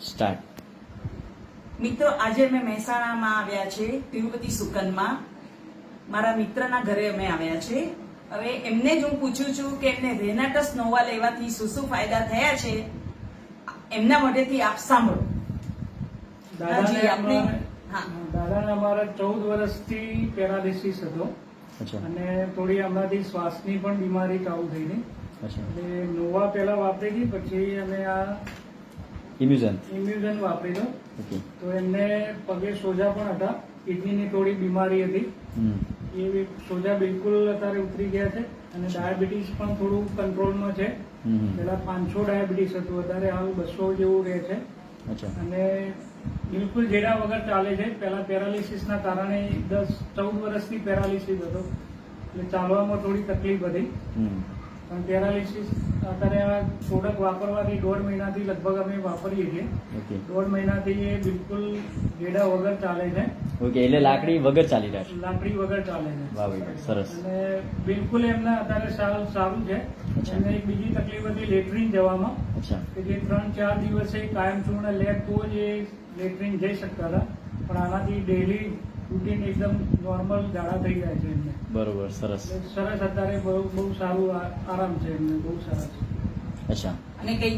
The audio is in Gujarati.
સ્ટાર્ટ. મિત્રો, આજે અમે મહેસાણામાં આવ્યા છે, તિરુપતિ સુકનમાં. મારા મિત્રના ઘરે અમે આવ્યા છે. હવે એમને જ હું પૂછું છું કે એમને રેનાટસ નોવા લેવાથી શું શું ફાયદા થયા છે, એમના મોઢેથી આપ સાંભળો. દાદાને આપણે અમારા 14 વર્ષથી પેરાલિસિસ હતો અચ્છા. અને થોડી હમણાંથી શ્વાસની પણ બીમારી ચાલુ થઈ ગઈ. અચ્છા. એટલે નોવા પહેલા વાપરી હતી, પછી અમે આ ઇમ્યુઝન વાપરી દો. ઓકે. તો એમને પગે સોજા પણ હતા, કિડનીની થોડી બીમારી હતી. એ સોજા બિલકુલ અત્યારે ઉતરી ગયા છે અને ડાયાબિટીસ પણ થોડું કંટ્રોલમાં છે. પેલા 500 ડાયાબિટીસ હતું, અત્યારે હાલ 200 જેવું રહે છે. અચ્છા. અને બિલકુલ જેડા વગર ચાલે છે. પેલા પેરાલિસિસના કારણે 14 વર્ષથી પેરાલિસિસ હતો, એટલે ચાલવામાં થોડી તકલીફ હતી. પણ પેરાલિસિસ અત્યારે આ પ્રોડક્ટ વાપરવાથી 1.5 મહિનાથી લગભગ અમે વાપરીએ છીએ. ઓકે. 1.5 મહિનાથી એ બિલકુલ જેડા વગર ચાલે છે. ઓકે, એટલે લાકડી વગર ચાલી રહ્યા છે. લાકડી વગર ચાલે છે. વાહ ભાઈ, સરસ. અને બિલકુલ એમને અત્યારે સારું છે. અચ્છા. અને એક બીજી તકલીફ હતી લેટ્રિન જવામાં, અચ્છા. કે જે 3-4 દિવસે કાયમચૂર્ણ લે તો જ એ લેટ્રિન જઈ શકતા હતા. પણ આનાથી ડેલી રૂટીન એકદમ નોર્મલ ઝાડા થઈ જાય છે એમને. બરોબર, સરસ. સરસ અત્યારે બહુ સારું આરામ છે એમને, બહુ સરસ. અચ્છા. અને કઈ